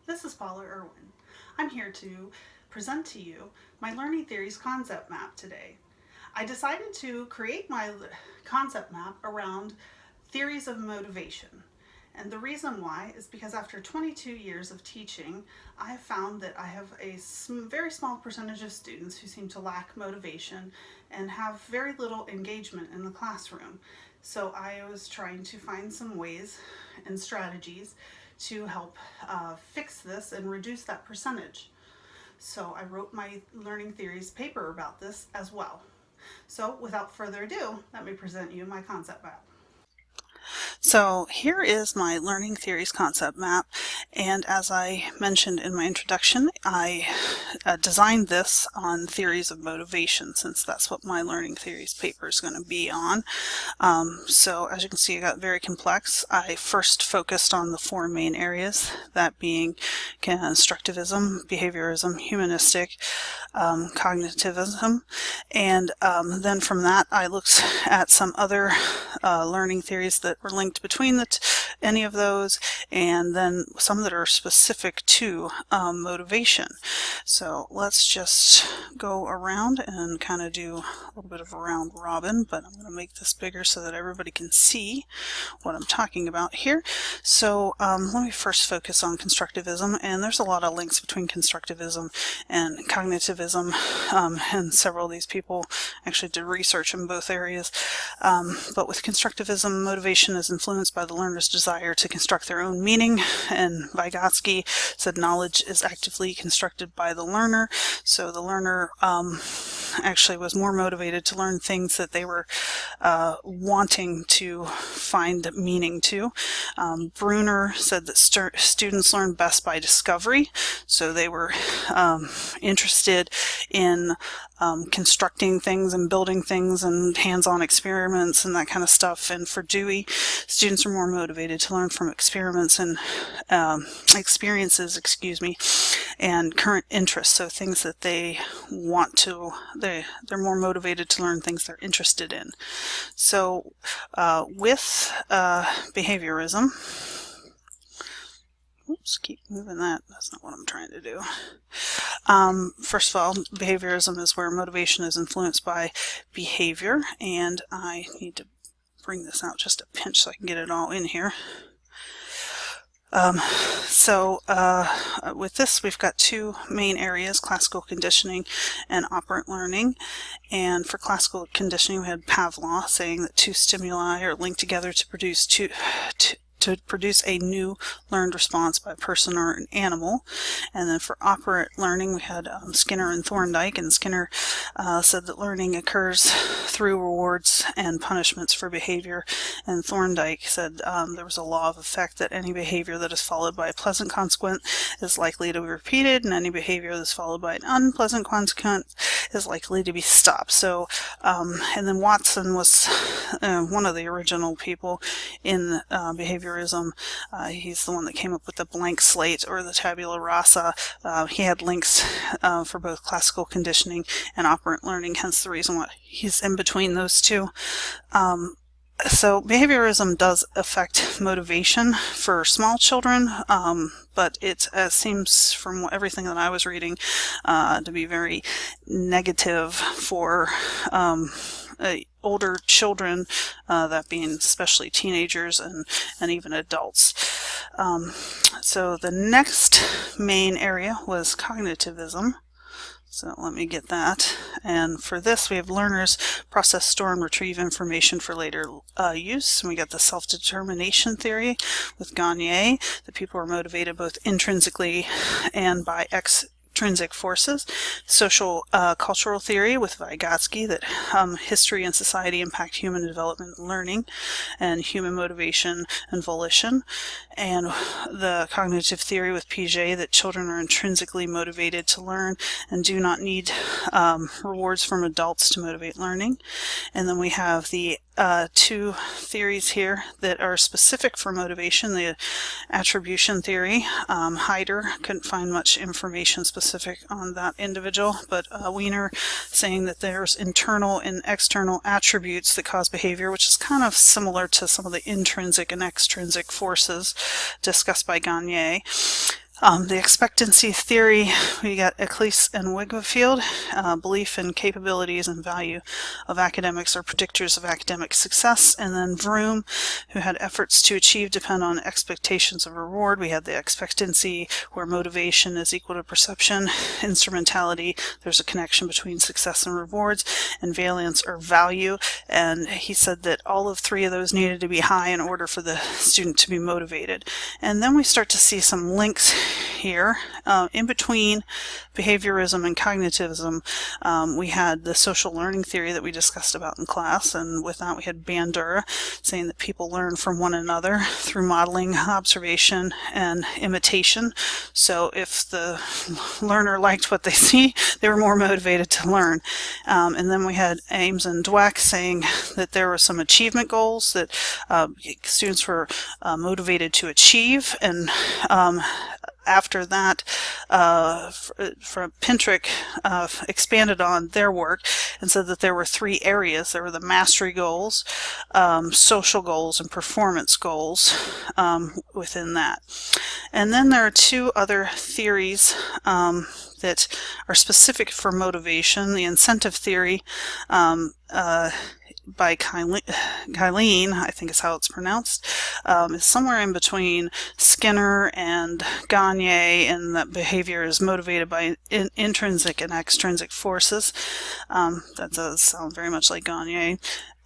This is PIrwin. I'm here to present to you my Learning Theories concept map today. I decided to create my concept map around theories of motivation. And the reason why is because after 22 years of teaching, I have found that I have a very small percentage of students who seem to lack motivation and have very little engagement in the classroom. So I was trying to find some ways and strategies to help fix this and reduce that percentage. So I wrote my Learning Theories paper about this as well. So without further ado, let me present you my concept map. So here is my Learning Theories concept map, and as I mentioned in my introduction, I designed this on theories of motivation, since that's what my Learning Theories paper is going to be on. So as you can see, it got very complex. I first focused on the four main areas, that being constructivism, behaviorism, humanistic, cognitivism, and then from that I looked at some other learning theories that were linked between any of those, and then some that are specific to motivation. So let's just go around and kind of do a little bit of a round robin, but I'm going to make this bigger so that everybody can see what I'm talking about here. So let me first focus on constructivism, and there's a lot of links between constructivism and cognitivism, and several of these people actually did research in both areas. But with constructivism, motivation is influenced by the learner's desire to construct their own meaning, and Vygotsky said knowledge is actively constructed by the learner. So the learner actually was more motivated to learn things that they were wanting to find meaning to. Bruner said that students learn best by discovery, so they were interested in constructing things and building things and hands-on experiments and that kind of stuff. And for Dewey, students are more motivated to learn from experiments and experiences, and current interests. So things that they want to, they're more motivated to learn things they're interested in. So with behaviorism, oops, keep moving that. That's not what I'm trying to do. First of all, behaviorism is where motivation is influenced by behavior, and I need to bring this out just a pinch so I can get it all in here. With this, we've got two main areas, classical conditioning and operant learning. And for classical conditioning, we had Pavlov saying that two stimuli are linked together to produce a new learned response by a person or an animal. And then for operant learning, we had Skinner and Thorndike, and Skinner said that learning occurs through rewards and punishments for behavior, and Thorndike said there was a law of effect that any behavior that is followed by a pleasant consequence is likely to be repeated, and any behavior that's followed by an unpleasant consequence is likely to be stopped. So and then Watson was one of the original people in behaviorism. He's the one that came up with the blank slate or the tabula rasa. He had links for both classical conditioning and operant learning, hence the reason why he's in between those two. So behaviorism does affect motivation for small children, but it seems from everything that I was reading to be very negative for older children, that being especially teenagers and even adults. So the next main area was cognitivism. So let me get that. And for this, we have learners process, store, and retrieve information for later use. And we got the self-determination theory with Gagne, that people are motivated both intrinsically and by extrinsic forces. Social cultural theory with Vygotsky, that history and society impact human development and learning, and human motivation and volition. And the cognitive theory with Piaget, that children are intrinsically motivated to learn and do not need rewards from adults to motivate learning. And then we have the two theories here that are specific for motivation, the attribution theory. Heider couldn't find much information specific on that individual, but Wiener saying that there's internal and external attributes that cause behavior, which is kind of similar to some of the intrinsic and extrinsic forces discussed by Gagne. The expectancy theory, we got Eclise and Wigfield. Belief in capabilities and value of academics are predictors of academic success. And then Vroom, who had efforts to achieve depend on expectations of reward. We had the expectancy, where motivation is equal to perception. Instrumentality, there's a connection between success and rewards. And valence, or value. And he said that all of three of those needed to be high in order for the student to be motivated. And then we start to see some links here. In between behaviorism and cognitivism, we had the social learning theory that we discussed about in class, and with that we had Bandura saying that people learn from one another through modeling, observation, and imitation. So if the learner liked what they see, they were more motivated to learn. And then we had Ames and Dweck saying that there were some achievement goals that students were motivated to achieve, and after that, Pintrick expanded on their work and said that there were three areas. There were the mastery goals, social goals, and performance goals within that. And then there are two other theories that are specific for motivation. The incentive theory by Kylene, I think is how it's pronounced, is somewhere in between Skinner and Gagne, and that behavior is motivated by intrinsic and extrinsic forces. That does sound very much like Gagne.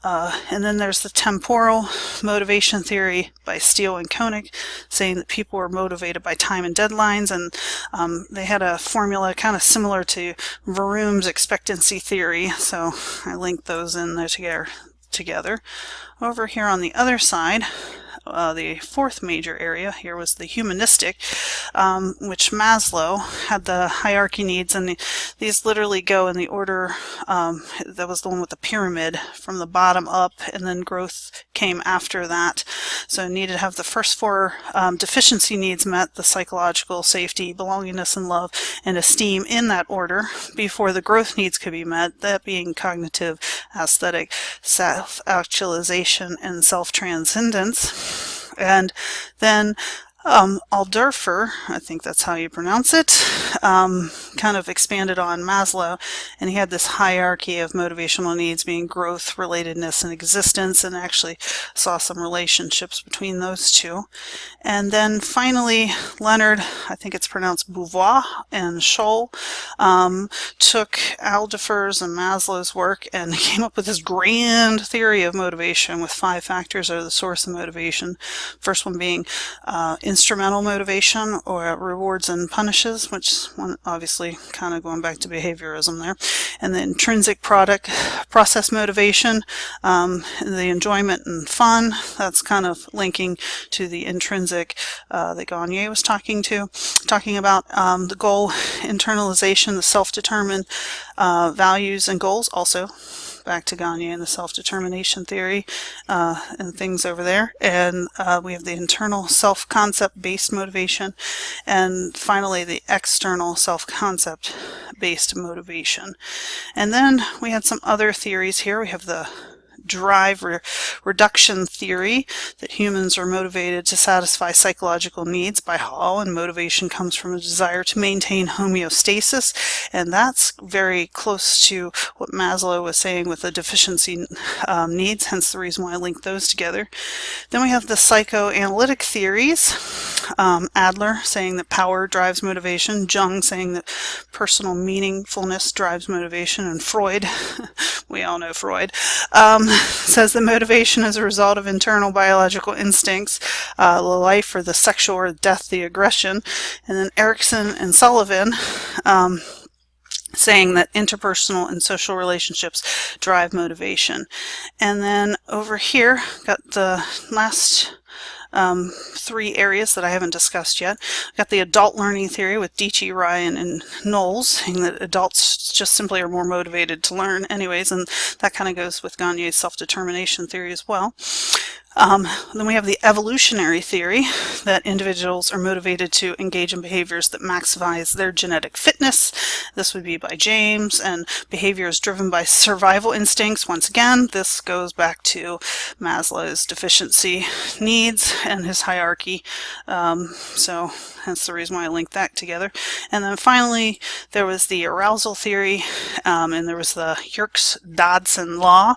And then there's the temporal motivation theory by Steele and Koenig, saying that people were motivated by time and deadlines, and they had a formula kind of similar to Vroom's expectancy theory, so I linked those in there together. Over here on the other side, the fourth major area here was the humanistic, which Maslow had the hierarchy needs, and these literally go in the order, that was the one with the pyramid from the bottom up, and then growth came after that. So it needed to have the first four deficiency needs met: the psychological, safety, belongingness, and love, and esteem, in that order before the growth needs could be met, that being cognitive, aesthetic, self-actualization, and self-transcendence. And then Alderfer, I think that's how you pronounce it, kind of expanded on Maslow, and he had this hierarchy of motivational needs being growth, relatedness, and existence, and actually saw some relationships between those two. And then finally, Leonard, I think it's pronounced Beauvoir, and Scholl took Alderfer's and Maslow's work and came up with this grand theory of motivation with 5 factors are the source of motivation. First one being instrumental motivation, or rewards and punishes, which one obviously kind of going back to behaviorism there. And the intrinsic process motivation, the enjoyment and fun, that's kind of linking to the intrinsic that Gagne was talking about. The goal internalization, the self-determined values and goals, also back to Gagne and the self-determination theory and things over there. And we have the internal self-concept based motivation, and finally the external self-concept based motivation. And then we had some other theories here. We have the drive reduction theory, that humans are motivated to satisfy psychological needs by Hall, and motivation comes from a desire to maintain homeostasis, and that's very close to what Maslow was saying with the deficiency needs, hence the reason why I linked those together. Then we have the psychoanalytic theories, Adler saying that power drives motivation, Jung saying that personal meaningfulness drives motivation, and Freud, we all know Freud, says that motivation is a result of internal biological instincts, the life or the sexual, or death, the aggression. And then Erickson and Sullivan saying that interpersonal and social relationships drive motivation. And then over here, got the last 3 areas that I haven't discussed yet. I've got the adult learning theory with Dietschy, Ryan, and Knowles, saying that adults just simply are more motivated to learn anyways, and that kind of goes with Gagne's self-determination theory as well. Then we have the evolutionary theory that individuals are motivated to engage in behaviors that maximize their genetic fitness. This would be by James, and behavior is driven by survival instincts. Once again, this goes back to Maslow's deficiency needs and his hierarchy. So that's the reason why I linked that together. And then finally, there was the arousal theory, and there was the Yerkes-Dodson law.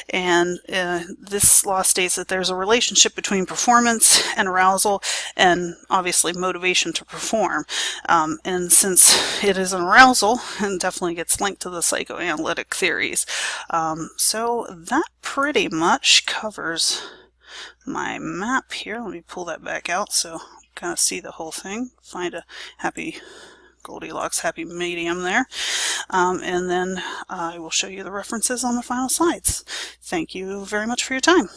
And this law states that there's a relationship between performance and arousal, and obviously motivation to perform. And since it is an arousal, it definitely gets linked to the psychoanalytic theories. So that pretty much covers my map here. Let me pull that back out so you kind of see the whole thing. Find a happy Goldilocks happy medium there. And then I will show you the references on the final slides. Thank you very much for your time.